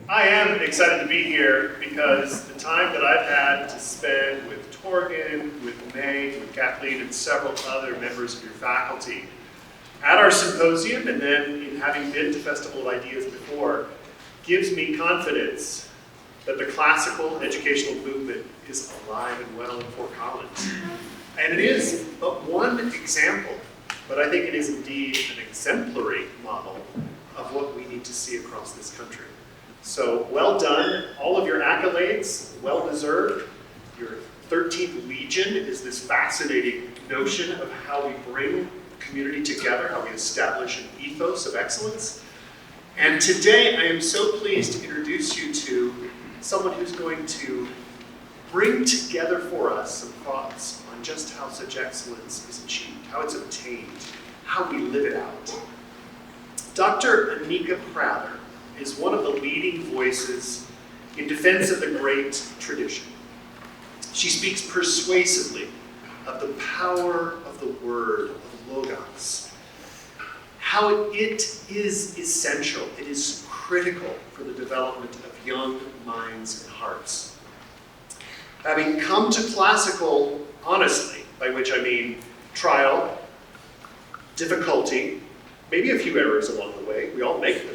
I am excited to be here because the time that I've had to spend with Torgan, with May, with Kathleen, and several other members of your faculty at our symposium, and then in having been to Festival of Ideas before, gives me confidence that the classical educational movement is alive and well in Fort Collins. And it is but one example, but I think it is indeed an exemplary model of what we need to see across this country. So well done, all of your accolades, well deserved. Your 13th Legion is this fascinating notion of how we bring community together, how we establish an ethos of excellence. And today I am so pleased to introduce you to someone who's going to bring together for us some thoughts on just how such excellence is achieved, how it's obtained, how we live it out. Dr. Anika Prather is one of the leading voices in defense of the great tradition. She speaks persuasively of the power of the word, of logos, how it is essential, it is critical for the development of young minds and hearts. Having come to classical honestly, by which I mean trial, difficulty, maybe a few errors along the way, we all make them,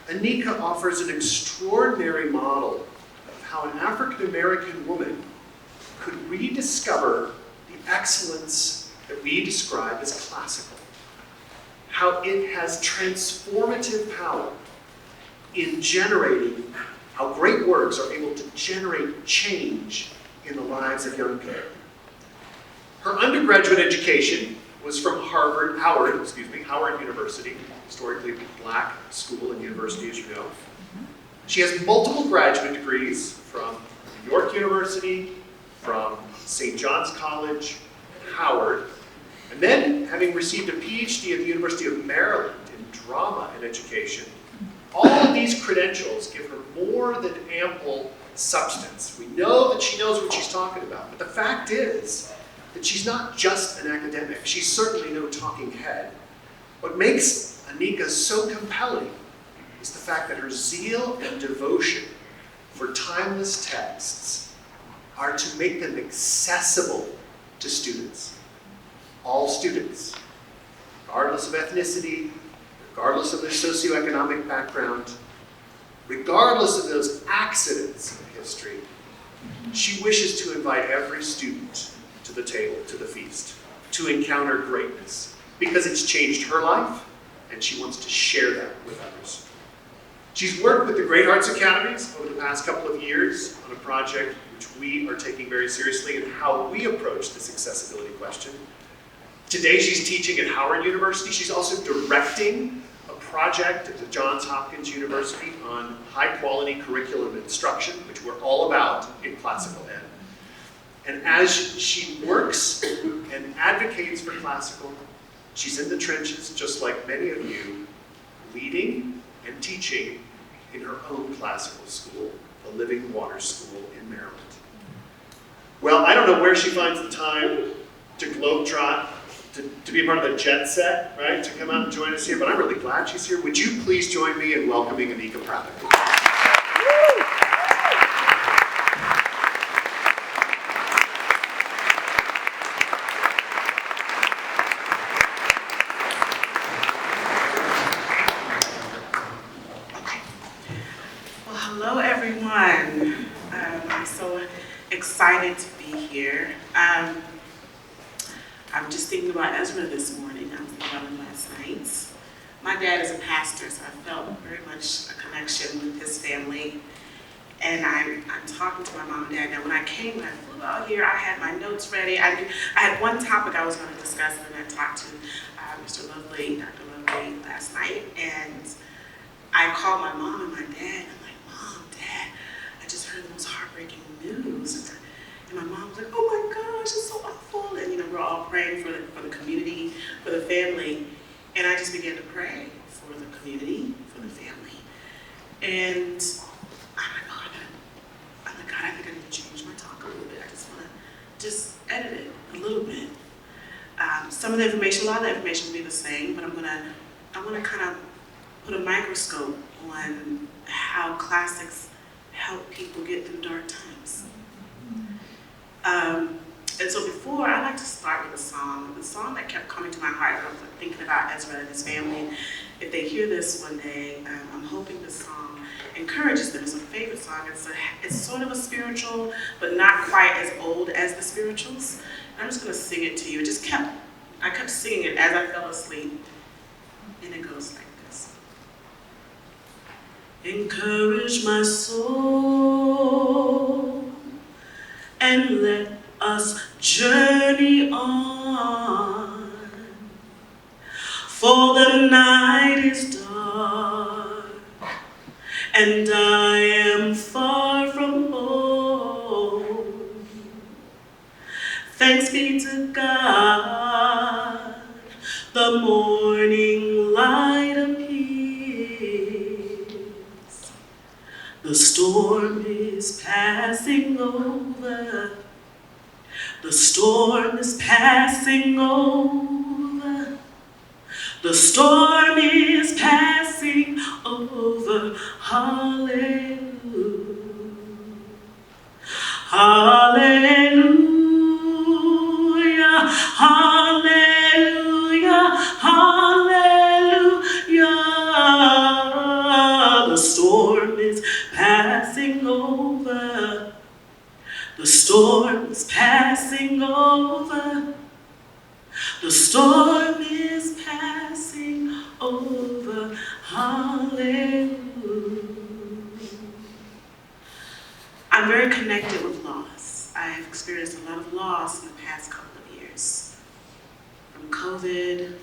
Anika offers an extraordinary model of how an African-American woman could rediscover the excellence that we describe as classical, how it has transformative power in generating, how great works are able to generate change in the lives of young people. Her undergraduate education was from Howard University, historically black school and university, as you know. She has multiple graduate degrees from New York University, from St. John's College, Howard, and then having received a PhD at the University of Maryland in drama and education. All of these credentials give her more than ample substance. We know that she knows what she's talking about, but the fact is that she's not just an academic. She's certainly no talking head. What makes Anika so compelling is the fact that her zeal and devotion for timeless texts are to make them accessible to students. All students, regardless of ethnicity, regardless of their socioeconomic background, regardless of those accidents of history, she wishes to invite every student to the table, to the feast, to encounter greatness, because it's changed her life, and she wants to share that with others. She's worked with the Great Arts Academies over the past couple of years on a project which we are taking very seriously in how we approach this accessibility question. Today she's teaching at Howard University. She's also directing a project at the Johns Hopkins University on high-quality curriculum instruction, which we're all about in classical ed. And as she works and advocates for classical, she's in the trenches, just like many of you, leading and teaching in her own classical school, the Living Water School in Maryland. Well, I don't know where she finds the time to globetrot, to be a part of the jet set, right? To come out and join us here, but I'm really glad she's here. Would you please join me in welcoming Anika Prather? Well, hello everyone. I'm so excited to be here. I'm just thinking about Ezra this morning. I was thinking about him last night. My dad is a pastor, so I felt very much a connection with his family. And I'm talking to my mom and dad. Now, when I flew out here, I had my notes ready. I had one topic I was going to discuss, and then I talked to Dr. Lovely last night. And I called my mom and my dad. I'm like, Mom, Dad, I just heard the most heartbreaking news. And my mom was like, oh my gosh, it's so awful. And we're all praying for the community, for the family. And I just began to pray for the community, for the family. And I'm like, God, I think I need to change my talk a little bit. I just want to edit it a little bit. Some of the information, a lot of the information will be the same, but I want to kind of put a microscope on how classics help people get through dark times. And so before, I like to start with a song. The song that kept coming to my heart, I was thinking about Ezra and his family. If they hear this one day, I'm hoping this song encourages them. It's a favorite song. It's sort of a spiritual, but not quite as old as the spirituals. I'm just gonna sing it to you. I kept singing it as I fell asleep. And it goes like this. Encourage my soul and let us journey on, for the night is dark and I am far from home. Thanks be to God, the morning light appears. The storm is passing over. The storm is passing over. The storm is passing over. Hallelujah. Hallelujah. Hallelujah. Hallelujah. The storm is passing over. The storm is passing over. The storm is passing over. Hallelujah. I'm very connected with loss. I've experienced a lot of loss in the past couple of years. From COVID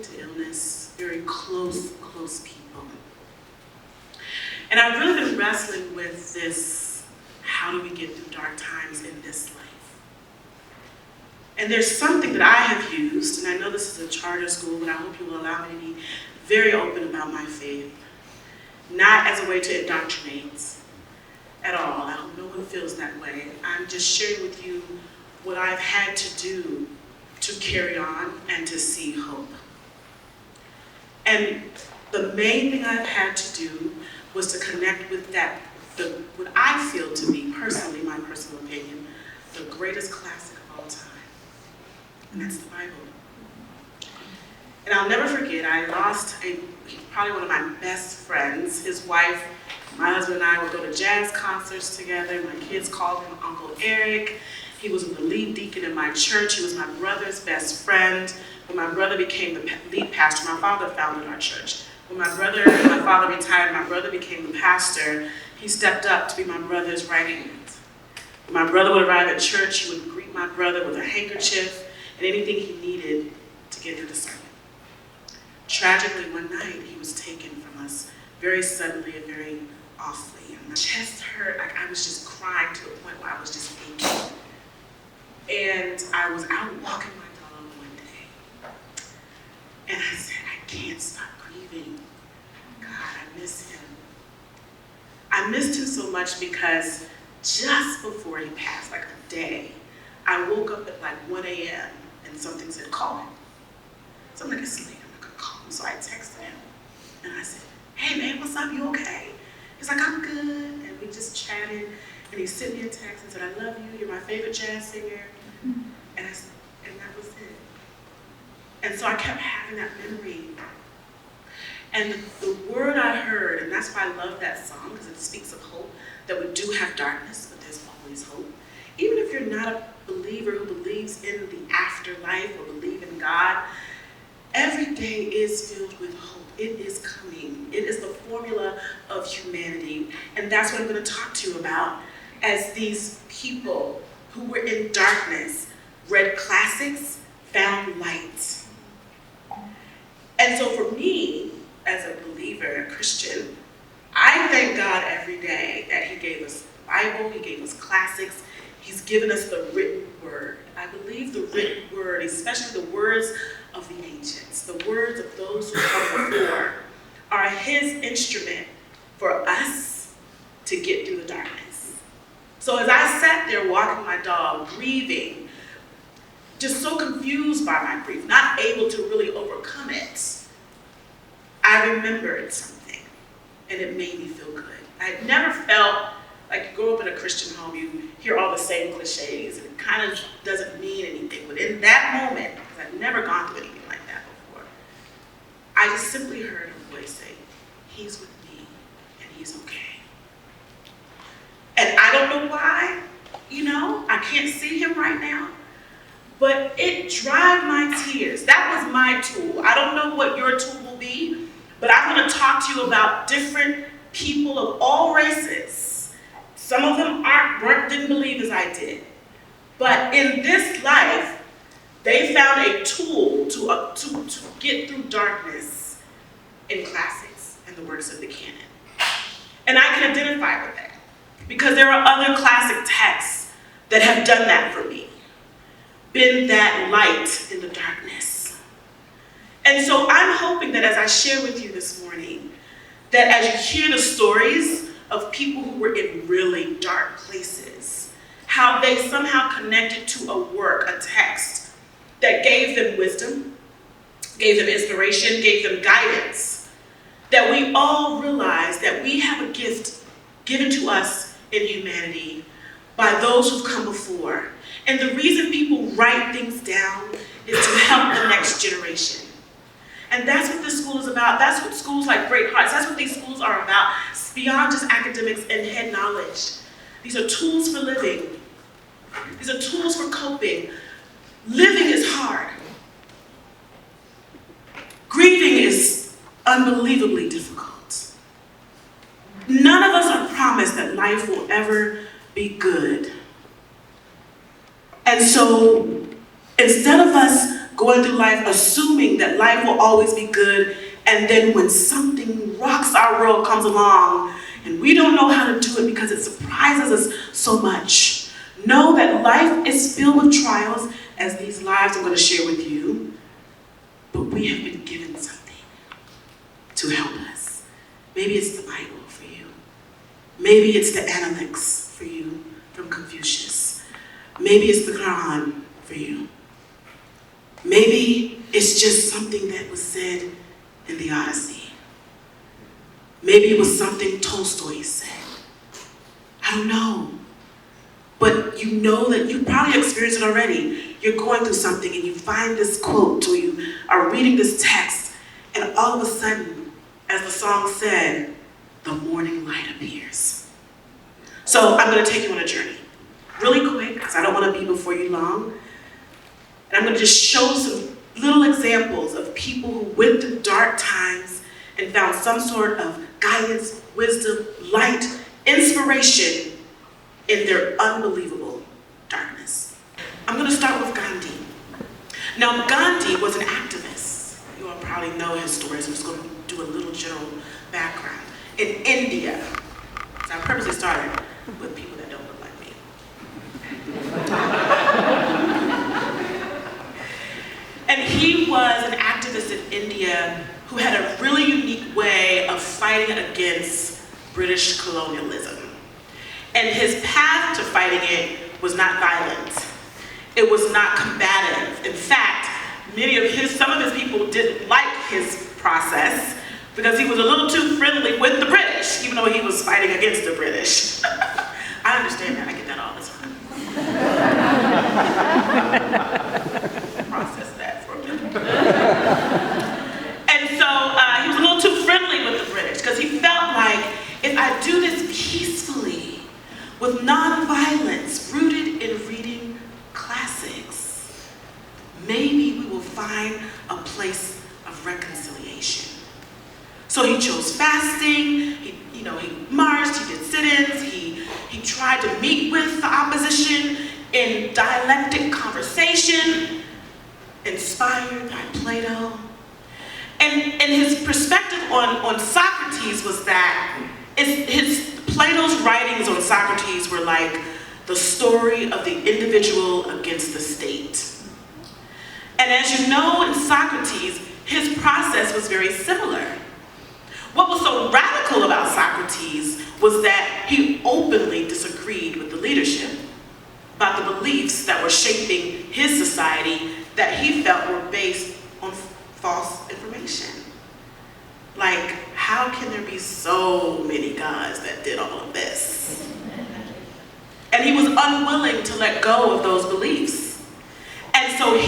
to illness, very close people. And I've really been wrestling with this. How do we get through dark times in this life? And there's something that I have used, and I know this is a charter school, but I hope you will allow me to be very open about my faith. Not as a way to indoctrinate at all. I hope no one feels that way. I'm just sharing with you what I've had to do to carry on and to see hope. And the main thing I've had to do was to connect with what I feel to be, personally, my personal opinion, the greatest classic of all time. And that's the Bible. And I'll never forget, I lost probably one of my best friends. His wife, my husband and I would go to jazz concerts together. My kids called him Uncle Eric. He was the lead deacon in my church. He was my brother's best friend. When my brother became the lead pastor, my father founded our church. When my brother and my father retired, my brother became the pastor. He stepped up to be my brother's right hand. When my brother would arrive at church, he would greet my brother with a handkerchief and anything he needed to get through the sermon. Tragically, one night, he was taken from us very suddenly and very awfully. And my chest hurt. I was just crying to the point where I was just aching. And I was out walking my dog one day. And I said, I can't stop grieving. God, I miss him. I missed him so much because just before he passed, like a day, I woke up at like 1 a.m. and something said, call him. So I'm like, it's late, I'm not gonna call him. So I texted him and I said, hey man, what's up, you okay? He's like, I'm good. And we just chatted and he sent me a text and said, I love you, you're my favorite jazz singer. And I said, and that was it. And so I kept having that memory. And the word I heard, and that's why I love that song, because it speaks of hope, that we do have darkness, but there's always hope. Even if you're not a believer who believes in the afterlife or believe in God, every day is filled with hope. It is coming. It is the formula of humanity. And that's what I'm going to talk to you about as these people who were in darkness, read classics, found light. And so for me, as a believer, a Christian, I thank God every day that he gave us the Bible, he gave us classics, he's given us the written word. I believe the written word, especially the words of the ancients, the words of those who come before, are his instrument for us to get through the darkness. So as I sat there walking my dog, grieving, just so confused by my grief, not able to really overcome it, I I remembered something, and it made me feel good. I had never felt like you grow up in a Christian home, you hear all the same cliches, and it kind of doesn't mean anything. But in that moment, because I'd never gone through anything like that before, I just simply heard a voice say, he's with me, and he's okay. And I don't know why, I can't see him right now, but it dried my tears. That was my tool. I don't know what your tool will be, but I'm going to talk to you about different people of all races. Some of them didn't believe as I did. But in this life, they found a tool to get through darkness in classics and the works of the canon. And I can identify with that because there are other classic texts that have done that for me, been that light in the darkness. And so I'm hoping that as I share with you this morning, that as you hear the stories of people who were in really dark places, how they somehow connected to a work, a text, that gave them wisdom, gave them inspiration, gave them guidance, that we all realize that we have a gift given to us in humanity by those who've come before. And the reason people write things down is to help the next generation. And that's what this school is about. That's what schools like Great Hearts, that's what these schools are about. It's beyond just academics and head knowledge. These are tools for living. These are tools for coping. Living is hard. Grieving is unbelievably difficult. None of us are promised that life will ever be good. And so instead of us going through life assuming that life will always be good, and then when something rocks our world comes along and we don't know how to do it because it surprises us so much, know that life is filled with trials, as these lives I'm going to share with you, but we have been given something to help us. Maybe it's the Bible for you. Maybe it's the Analects for you from Confucius. Maybe it's the Quran for you. Maybe it's just something that was said in the Odyssey. Maybe it was something Tolstoy said. I don't know. But you know that you probably experienced it already. You're going through something and you find this quote or you are reading this text, and all of a sudden, as the song said, the morning light appears. So I'm going to take you on a journey. Really quick, because I don't want to be before you long. And I'm going to just show some little examples of people who went through dark times and found some sort of guidance, wisdom, light, inspiration in their unbelievable darkness. I'm going to start with Gandhi. Now, Gandhi was an activist. You all probably know his story, so I'm just going to do a little general background. In India, so I purposely started with people that don't look like me. And he was an activist in India who had a really unique way of fighting against British colonialism. And his path to fighting it was not violent. It was not combative. In fact, some of his people didn't like his process because he was a little too friendly with the British, even though he was fighting against the British. I understand that, I get that all the time. Process that for a minute. And so he was a little too friendly with the British because he felt like, if I do this peacefully, with nonviolence, rooted in reading classics, maybe we will find a place of reconciliation. So he chose fasting, he marched, he did sit-ins, he tried to meet with the opposition in dialectic conversation, inspired by Plato. And his perspective on Socrates was that Plato's writings on Socrates were like the story of the individual against the state. And as you know, in Socrates, his process was very similar. What was so radical about Socrates was that he openly disagreed with the leadership about the beliefs that were shaping his society that he felt were based on false information. Like, how can there be so many gods that did all of this? And he was unwilling to let go of those beliefs. And so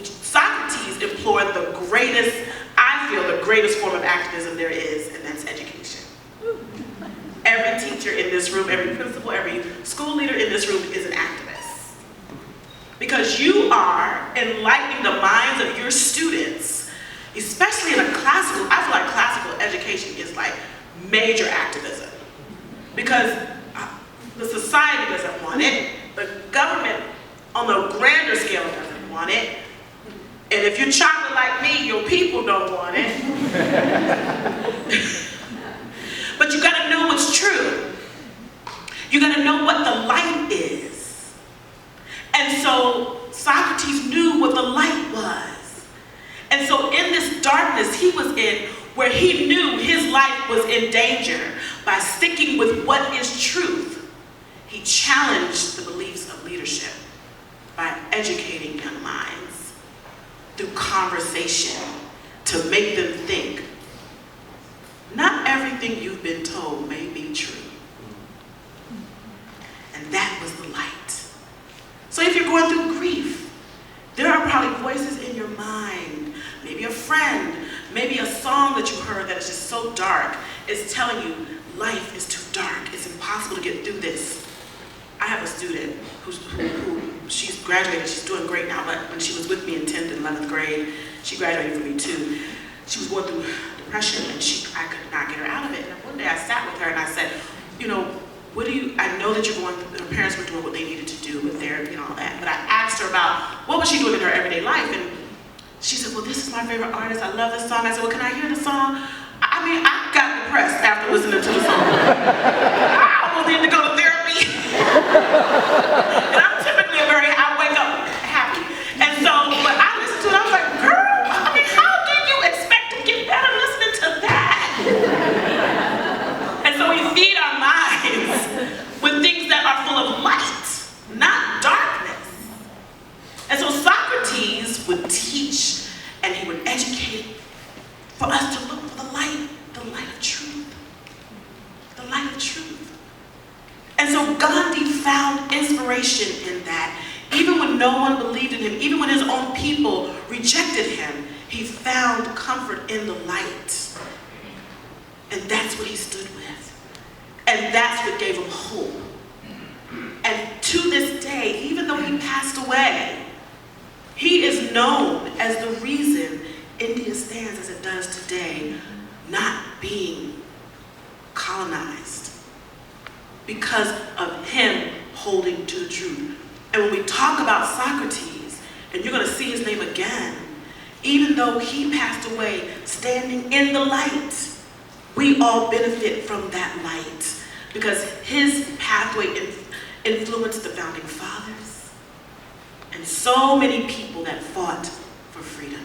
Socrates employed the greatest, I feel, the greatest form of activism there is, and that's education. Every teacher in this room, every principal, every school leader in this room is an activist. Because you are enlightening the minds of your students, especially in a classical, I feel like classical education is like major activism. Because the society doesn't want it, the government on the grander scale doesn't want it, and if you're chocolate like me, your people don't want it. But you gotta know what's true. You gotta know what the light is. And so Socrates knew what the light was. And so in this darkness he was in, where he knew his life was in danger, by sticking with what is truth, he challenged the beliefs of leadership by educating young minds through conversation to make them think. Not everything you've been told may be true. And that was the light. So if you're going through grief, there are probably voices in your mind, maybe a friend, maybe a song that you heard that is just so dark, is telling you life is too dark, it's impossible to get through this. I have a student who she's graduated, she's doing great now, but when she was with me in 10th and 11th grade, she graduated from me too. She was going through depression and I could not get her out of it. And one day I sat with her and I said, you know, I know that you're going through, her parents were doing what they needed to do with therapy and all that, but I asked her about what was she doing in her everyday life, and she said, well, this is my favorite artist, I love this song. I said, well, can I hear the song? I mean, I got depressed after listening to the song. I almost need to go to therapy. And I'm typically I wake up happy. And so, but I listened to it, I was like, girl, I mean, how do you expect to get better listening to that? And so we feed our minds with things that are full of light, not darkness. And so Socrates would teach and he would educate for us to look for the light of truth. The light of truth. And so Gandhi found inspiration in that. Even when no one believed in him, even when his own people rejected him, he found comfort in the light. And that's what he stood with. And that's what gave him hope. And to this day, even though he passed away, he is known as the reason India stands as it does today, not being colonized, because of him holding to the truth. And when we talk about Socrates, and you're going to see his name again, even though he passed away standing in the light, we all benefit from that light, because his pathway influenced the founding fathers and so many people that fought for freedom.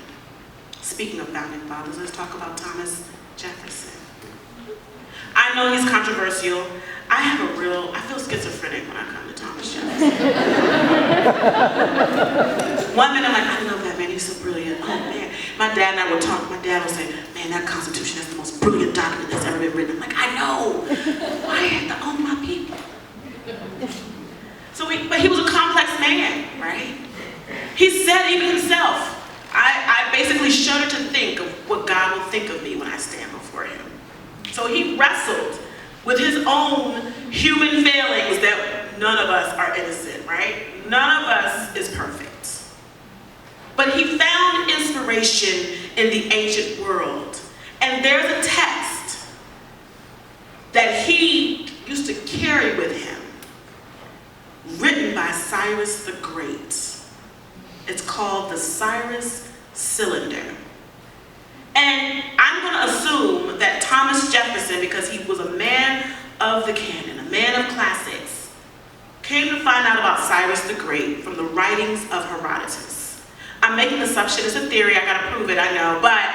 Speaking of founding fathers, let's talk about Thomas Jefferson. I know he's controversial. I feel schizophrenic when I come to Thomas Jefferson. One minute I'm like, I love that man, he's so brilliant. Oh man. My dad and I would talk, my dad would say, man, that Constitution is the most brilliant document that's ever been written. I'm like, I know. Why I have to own my people? But he was a complex man, right? He said even himself, I basically shudder to think of what God will think of me when I stand before him. So he wrestled with his own human failings that none of us are innocent, right? None of us is perfect. But he found inspiration in the ancient world. And there's a text that he used to carry with him, written by Cyrus the Great. It's called the Cyrus Cylinder. And I'm going to assume that Thomas Jefferson, because he was a man of the canon, a man of classics, came to find out about Cyrus the Great from the writings of Herodotus. I'm making an assumption, it's a theory, I gotta prove it, I know, but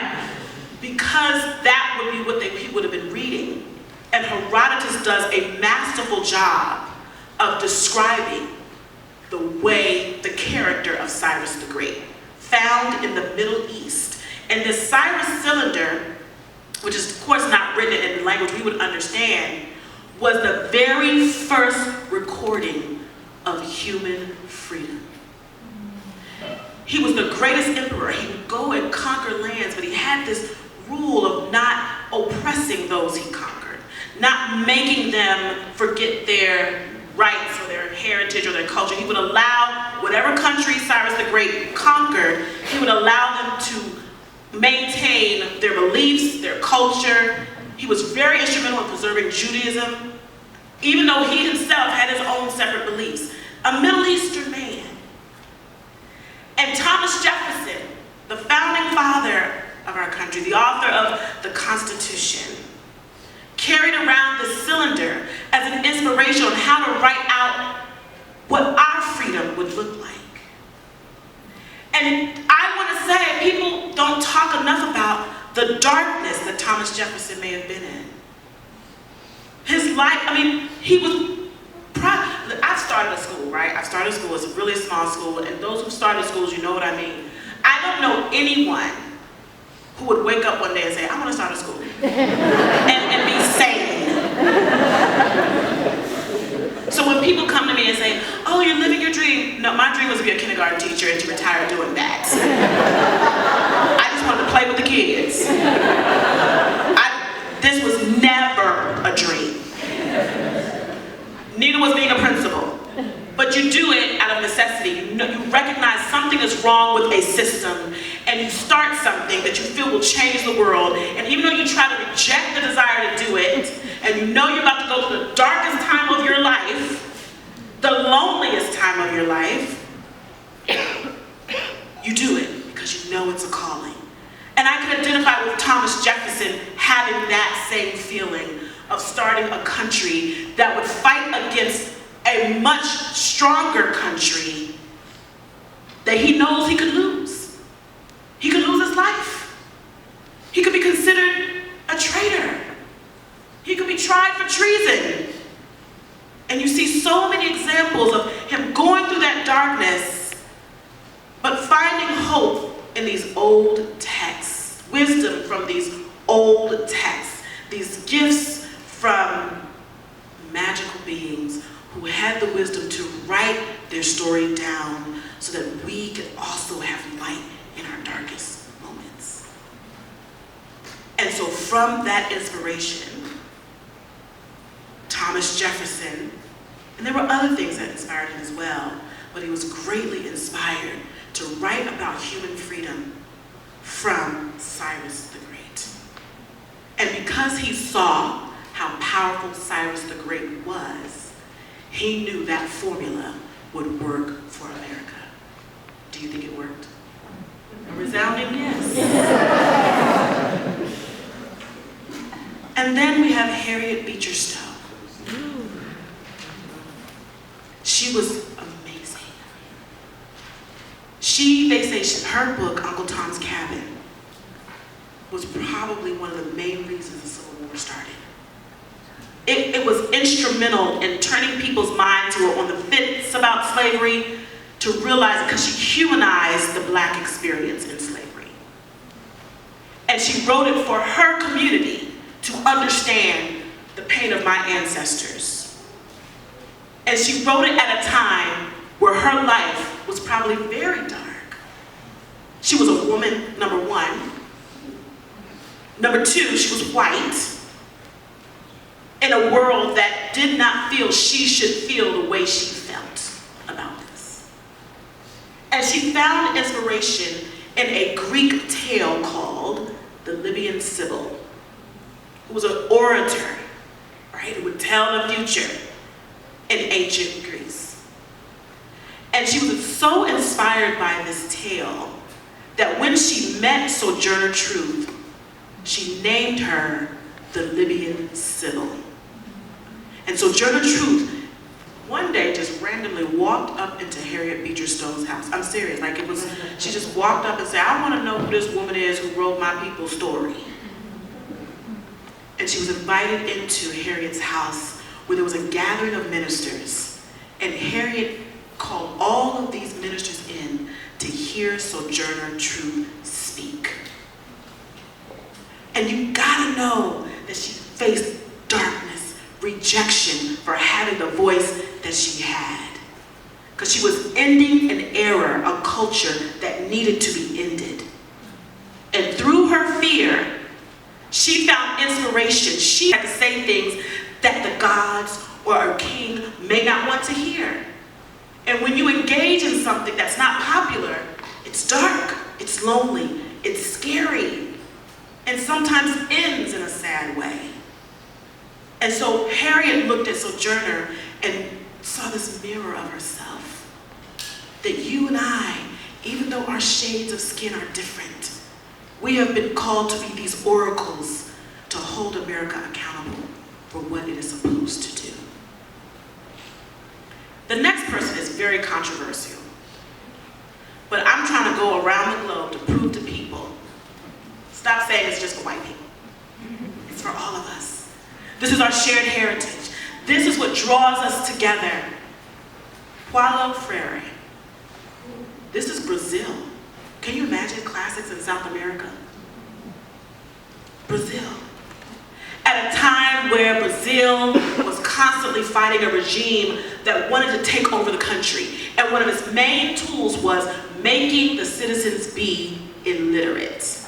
because that would be what he would have been reading, and Herodotus does a masterful job of describing the way, the character of Cyrus the Great, found in the Middle East. And this Cyrus Cylinder which is of course not written in language we would understand, was the very first recording of human freedom. He was the greatest emperor. He would go and conquer lands, but he had this rule of not oppressing those he conquered, not making them forget their rights or their heritage or their culture. He would allow whatever country Cyrus the Great conquered, he would allow them to maintain their beliefs, their culture. He was very instrumental in preserving Judaism, even though he himself had his own separate beliefs. A Middle Eastern man. And Thomas Jefferson, the founding father of our country, the author of the Constitution, carried around the cylinder as an inspiration on how to write out what our freedom would look like. And I want to say, people don't talk enough about the darkness that Thomas Jefferson may have been in. His life, I mean, he was, I've started a school, right? I've started a school, it's a really small school, and those who started schools, you know what I mean. I don't know anyone who would wake up one day and say, I want to start a school, and be sane. So when people come to me and say, oh, you're living your dream. No, my dream was to be a kindergarten teacher and to retire doing that. I just wanted to play with the kids. This was never a dream. Neither was being a principal. But you do it out of necessity. You recognize something is wrong with a system, and you start something that you feel will change the world. And even though you try to reject the desire to do it, and you know you're about to go through the darkest time of your life, the loneliest time of your life, you do it because you know it's a calling. And I can identify with Thomas Jefferson having that same feeling of starting a country that would fight against a much stronger country that he knows he could lose. He could lose his life. He could be considered a traitor. He could be tried for treason. And you see so many examples of him going through that darkness, but finding hope in these old texts, wisdom from these old texts, these gifts from magical beings who had the wisdom to write their story down so that we could also have light in our darkest moments. And so from that inspiration, Thomas Jefferson, and there were other things that inspired him as well, but he was greatly inspired to write about human freedom from Cyrus the Great. And because he saw how powerful Cyrus the Great was, he knew that formula would work for America. Do you think it worked? A resounding yes. And then we have Harriet Beecher Stowe. She was amazing. They say her book, Uncle Tom's Cabin, was probably one of the main reasons the Civil War started. It was instrumental in turning people's minds who were on the fence about slavery to realize it, because she humanized the Black experience in slavery. And she wrote it for her community to understand the pain of my ancestors. And she wrote it at a time where her life was probably very dark. She was a woman, number one. Number two, she was white, in a world that did not feel she should feel the way she felt about this. And she found inspiration in a Greek tale called The Libyan Sibyl, who was an orator, right, who would tell the future in ancient Greece. And she was so inspired by this tale that when she met Sojourner Truth, she named her the Libyan Sibyl. And Sojourner Truth one day just randomly walked up into Harriet Beecher Stowe's house. I'm serious, like it was, she just walked up and said, I want to know who this woman is who wrote my people's story. And she was invited into Harriet's house where there was a gathering of ministers. And Harriet called all of these ministers in to hear Sojourner Truth speak. And you gotta know that she faced darkness, rejection for having the voice that she had. Because she was ending an era, a culture that needed to be ended. And through her fear, she found inspiration. She had to say things that the gods or a king may not want to hear. And when you engage in something that's not popular, it's dark, it's lonely, it's scary, and sometimes ends in a sad way. And so Harriet looked at Sojourner and saw this mirror of herself. That you and I, even though our shades of skin are different, we have been called to be these oracles to hold America accountable for what it is supposed to do. The next person is very controversial, but I'm trying to go around the globe to prove to people, stop saying it's just for white people. It's for all of us. This is our shared heritage. This is what draws us together. Paulo Freire. This is Brazil. Can you imagine classics in South America? Brazil. At a time where Brazil was constantly fighting a regime that wanted to take over the country. And one of its main tools was making the citizens be illiterate.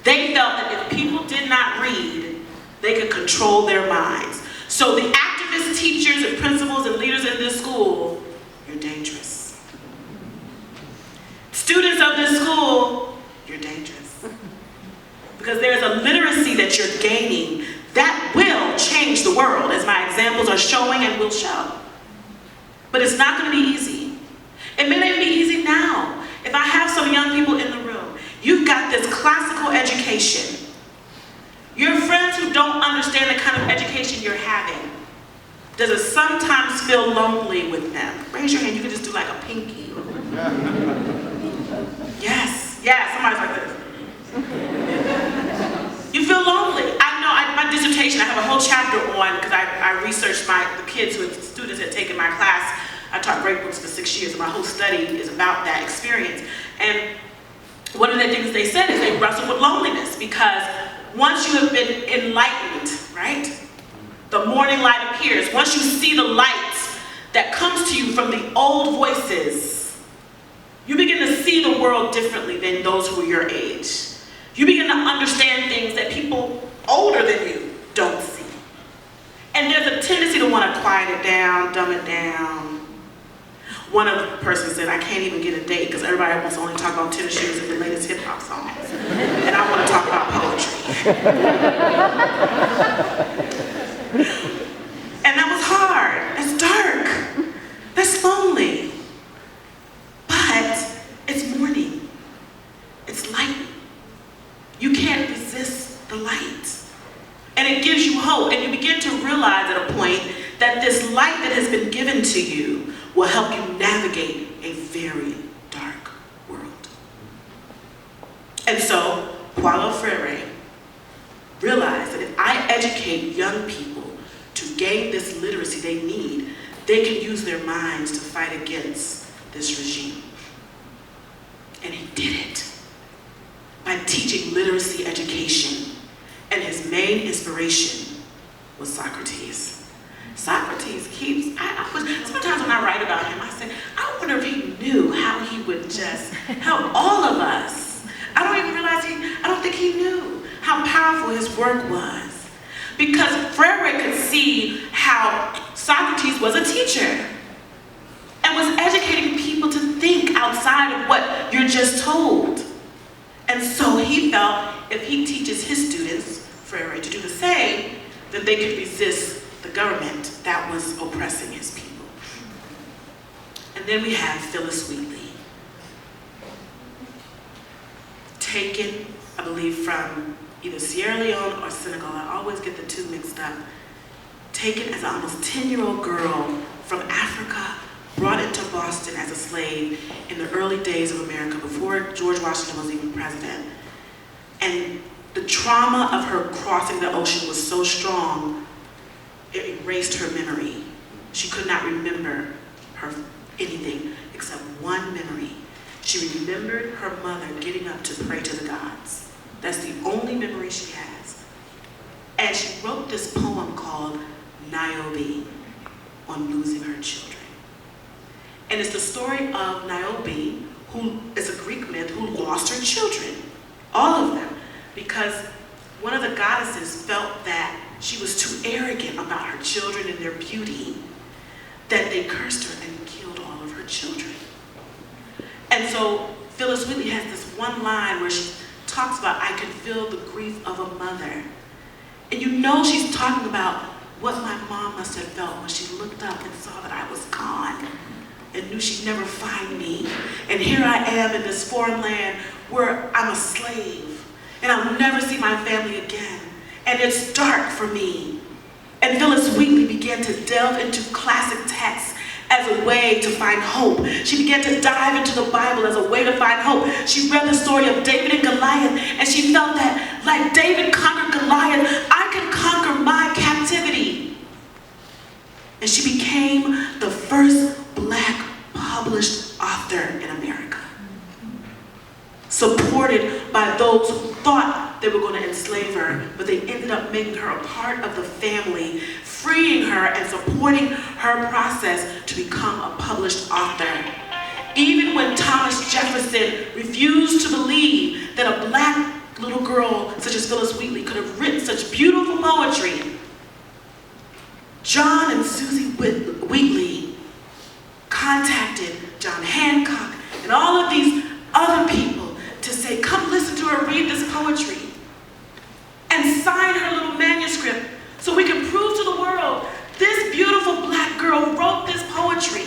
They felt that if people did not read, they could control their minds. So the activists, teachers, and principals and leaders in this school, you're dangerous. Students of this school, you're dangerous. Because there's a literacy that you're gaining that will change the world, as my examples are showing and will show. But it's not going to be easy. It may not be easy now. If I have some young people in the room, you've got this classical education. Your friends who don't understand the kind of education you're having, does it sometimes feel lonely with them? Raise your hand, you can just do like a pinky. Yes, yeah, somebody's like this. You feel lonely. I know, my dissertation, I have a whole chapter on, because I researched the kids who students had taken my class. I taught grade books for 6 years, and my whole study is about that experience. And one of the things they said is they wrestle with loneliness, because once you have been enlightened, right? The morning light appears. Once you see the light that comes to you from the old voices, you begin to see the world differently than those who are your age. You begin to understand things that people older than you don't see. And there's a tendency to want to quiet it down, dumb it down. One of the persons said, I can't even get a date because everybody wants to only talk about tennis shoes and the latest hip hop songs. And I want to talk about poetry. And that was hard. It's dark. That's lonely. But it's morning. It's light. You can't resist the light. And it gives you hope. And you begin to realize at a point that this light that has been given to you will help you navigate a very dark world. And so, Paulo Freire realized that if I educate young people to gain this literacy they need, they can use their minds to fight against this regime. And he did it by teaching literacy education. And his main inspiration was Socrates. Socrates sometimes when I write about him, I say, I wonder if he knew how he would just help all of us. I don't think he knew how powerful his work was. Because Freire could see how Socrates was a teacher and was educating people to think outside of what you're just told. And so he felt if he teaches his students, Freire, to do the same, then they could resist the government that was oppressing his people. And then we have Phyllis Wheatley, taken, I believe, from either Sierra Leone or Senegal. I always get the two mixed up. Taken as an almost 10-year-old girl from Africa, brought into Boston as a slave in the early days of America, before George Washington was even president. And the trauma of her crossing the ocean was so strong, it erased her memory. She could not remember anything except one memory. She remembered her mother getting up to pray to the gods. That's the only memory she has wrote this poem called Naomi on losing her children. And it's the story of Naomi, who is a Greek myth, who lost her children, all of them, because one of the goddesses felt that she was too arrogant about her children and their beauty, that they cursed her and killed all of her children. And so Phyllis Wheatley has this one line where she talks about, I could feel the grief of a mother. And you know she's talking about what my mom must have felt when she looked up and saw that I was gone and knew she'd never find me. And here I am in this foreign land where I'm a slave and I'll never see my family again. And it's dark for me. And Phyllis Wheatley began to delve into classic texts as a way to find hope. She began to dive into the Bible as a way to find hope. She read the story of David and Goliath, and she felt that, like David conquered Goliath, I can conquer my captivity. And she became the first Black published author in America, supported by those who thought they were going to enslave her, but they ended up making her a part of the family, freeing her and supporting her process to become a published author. Even when Thomas Jefferson refused to believe that a Black little girl such as Phyllis Wheatley could have written such beautiful poetry, John and Susie Wheatley contacted John Hancock and all of these other people to say, come listen to her read this poetry and sign her little manuscript so we can prove to the world this beautiful Black girl wrote this poetry.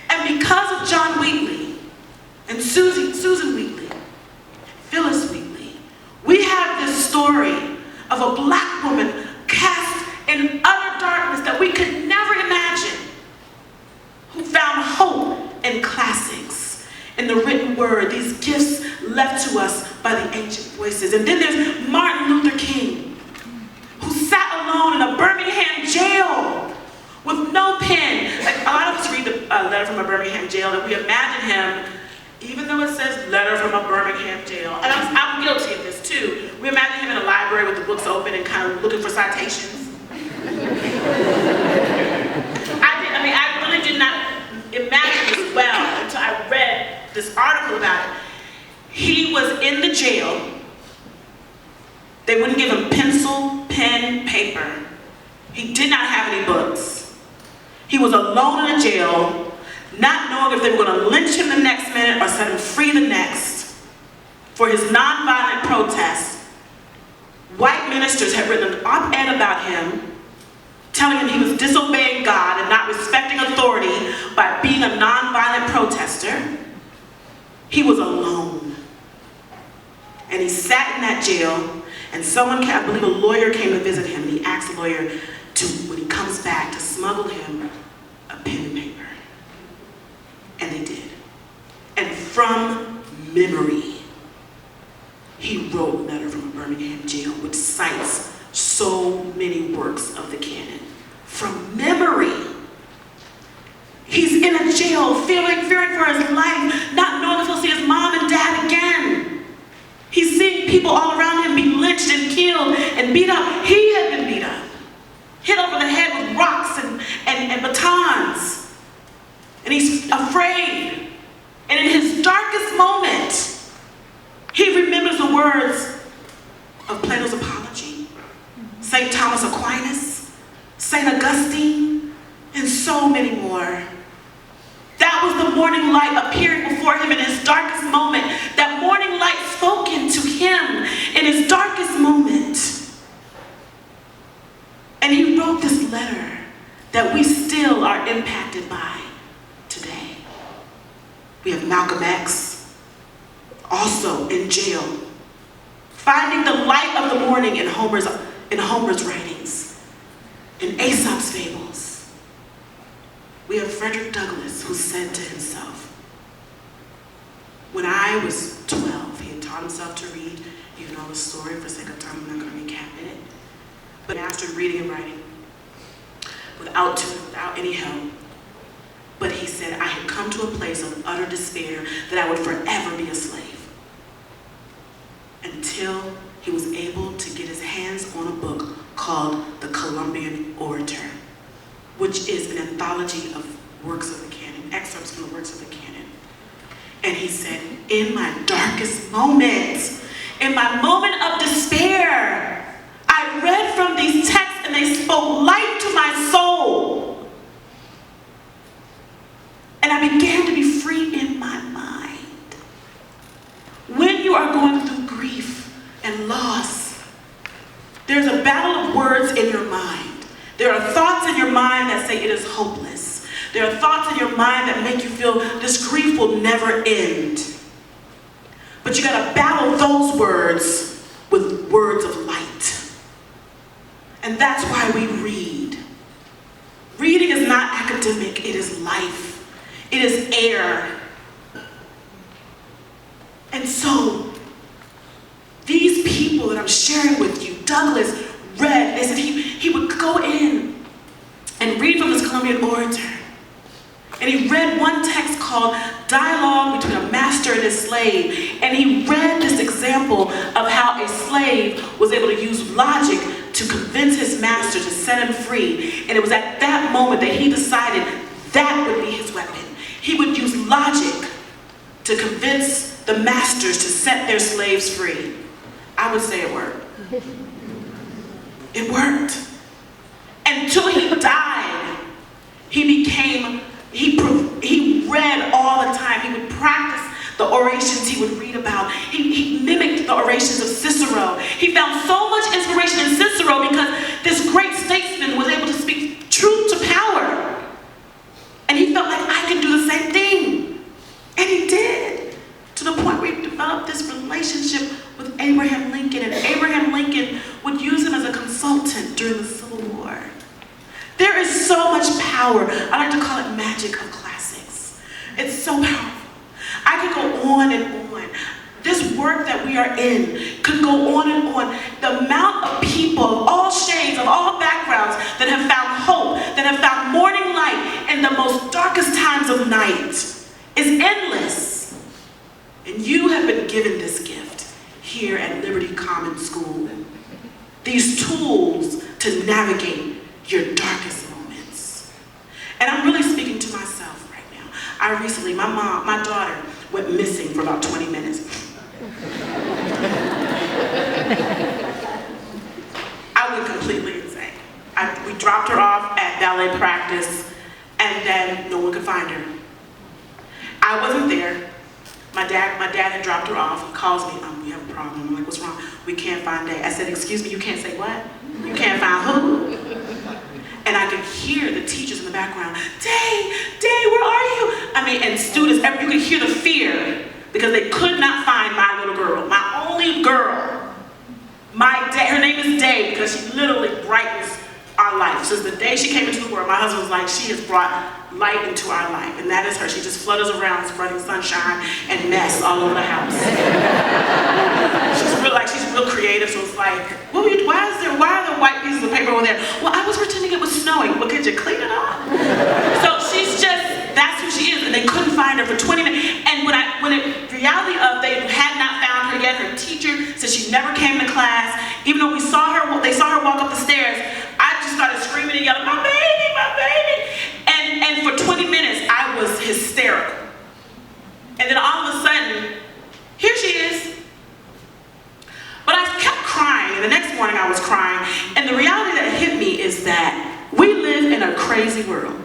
And because of John Wheatley and Susan Wheatley, Phyllis Wheatley, we have this story of a Black woman cast in utter darkness that we could never imagine, who found hope in classics, in the written word, these gifts left to us by the ancient voices. And then there's Martin Luther King, who sat alone in a Birmingham jail with no pen. Like, a lot of us read the letter from a Birmingham jail and we imagine him, even though it says letter from a Birmingham jail, and I'm guilty of this too, we imagine him in a library with the books open and kind of looking for citations. I really did not imagine this well until I read this article about it. He was in the jail. They wouldn't give him pencil, pen, paper. He did not have any books. He was alone in the jail, not knowing if they were going to lynch him the next minute or set him free the next. For his nonviolent protest, white ministers had written an op-ed about him, telling him he was disobeying God and not respecting authority by being a nonviolent protester. He was alone. And he sat in that jail, and someone, I believe a lawyer, came to visit him. And he asked the lawyer to, when he comes back, to smuggle him a pen and paper. And they did. And from memory, he wrote Letter from a Birmingham Jail, which cites so many works of the canon. From memory. He's in a jail, fearing for his life, not knowing if he'll see his mom and dad again. He's seeing people all around him be lynched and killed and beat up. He had been beat up, hit over the head with rocks and batons. And he's afraid. And in his darkest moment, he remembers the words of Plato's Apology, St. Thomas Aquinas, St. Augustine, and so many more. That was the morning light appearing before him in his darkest moment. That morning light spoken to him in his darkest moment. And he wrote this letter that we still are impacted by today. We have Malcolm X, also in jail, finding the light of the morning in Homer's writings, in Aesop's fables. We have Frederick Douglass, who said to himself, when I was 12, he had taught himself to read. You know the story, for sake of time, I'm not going to recap it. But after reading and writing, without tutor, without any help, but he said, I had come to a place of utter despair that I would forever be a slave. Until he was able to get his hands on a book called The anthology of works of the canon, excerpts from the works of the canon. And he said, in my darkest moment, in my moment of despair, I read from these texts and they spoke light to my soul. And I began to be free in my mind. When you are going through grief and loss, there's a battle of words in your mind. There are thoughts in your mind that say it is hopeless. There are thoughts in your mind that make you feel this grief will never end. But you gotta battle those words with words of light. And that's why we read. Reading is not academic, it is life. It is air. And so, these people that I'm sharing with you, Douglas read, they said he would go in and read from his Colombian Orator. And he read one text called Dialogue Between a Master and a Slave. And he read this example of how a slave was able to use logic to convince his master to set him free. And it was at that moment that he decided that would be his weapon. He would use logic to convince the masters to set their slaves free. I would say it worked. It worked. Until he died, he read all the time. He would practice the orations he would read about. He mimicked the orations of Cicero. He found so much inspiration in Cicero because this great statesman was able to speak truth to power. And he felt like I can do the same thing. And he did. To the point where he developed this relationship with Abraham Lincoln. And Abraham Lincoln would use him as a consultant during the Civil War. There is so much power. I like to call it magic of classics. It's so powerful. I could go on and on. This work that we are in could go on and on. The amount of people of all shades, of all backgrounds, that have found hope, that have found morning light in the most darkest times of night is endless. And you have been given this gift here at Liberty Common School. These tools to navigate your darkest moments. And I'm really speaking to myself right now. My daughter went missing for about 20 minutes. I went completely insane. We dropped her off at ballet practice, and then no one could find her. I wasn't there. My dad had dropped her off. He calls me, we have a problem. I'm like, what's wrong? We can't find Day. I said, excuse me, you can't say what? You can't find who? And I could hear the teachers in the background, Day, where are you? And students, you could hear the fear because they could not find my little girl, my only girl. Her name is Day because she literally brightens our life. Since the day she came into the world, my husband was like, she has brought light into our life, and that is her. She just flutters around, spreading sunshine and mess all over the house. she's real creative, so it's like, why are there white pieces of paper over there? Well, I was pretending it was snowing. Well, could you clean it up? So that's who she is, and they couldn't find her for 20 minutes. And reality of they had not found her yet, her teacher said she never came to class. Even though they saw her walk up the stairs, I just started screaming and yelling, my baby, my baby. And for 20 minutes, I was hysterical. And then all of a sudden, here she is. But I kept crying, and the next morning I was crying. And the reality that hit me is that we live in a crazy world.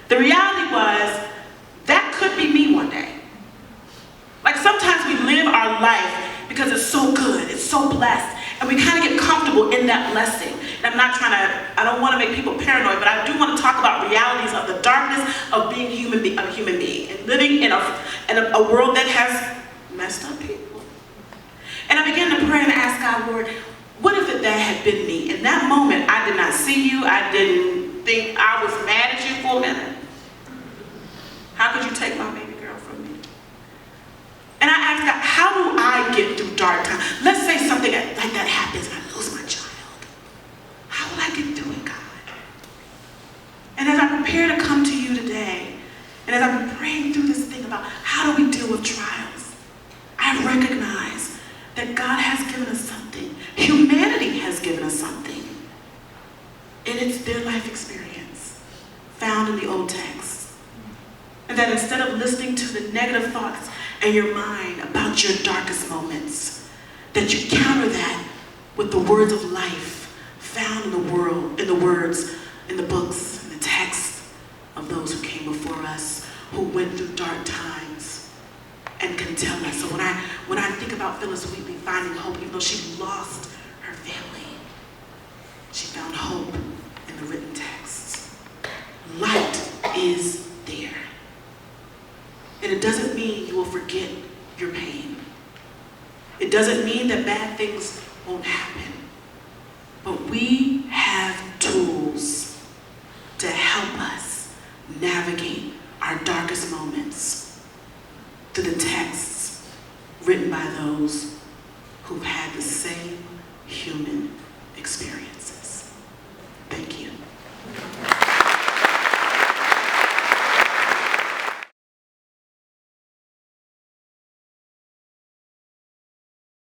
The reality was, that could be me one day. Like sometimes we live our life because it's so good, it's so blessed, and we kind of get comfortable in that blessing. And I don't want to make people paranoid, but I do want to talk about realities of the darkness of being a human being, and living in a world that has messed up people. And I began to pray and ask God, Lord, what if that had been me? In that moment, I did not see you. I didn't think, I was mad at you for a minute. How could you take my baby girl from me? And I asked God, how do I get through dark times? Let's say something like that happens and I lose my child. How will I get through it, God? And as I prepare to come to you today, and as I'm praying through this thing about how do we deal with trials, I recognize that God has given us something. Humanity has given us something. And it's their life experience. the old text. And that instead of listening to the negative thoughts in your mind about your darkest moments, that you counter that with the words of life found in the world, in the words, in the books, in the texts of those who came before us, who went through dark times and can tell us. So when I think about Phyllis Wheatley finding hope, even though she lost her family, she found hope in the written texts. Light is there. And it doesn't mean you will forget your pain. It doesn't mean that bad things won't happen. But we have tools to help us navigate our darkest moments through the texts written by those who've had the same human experience.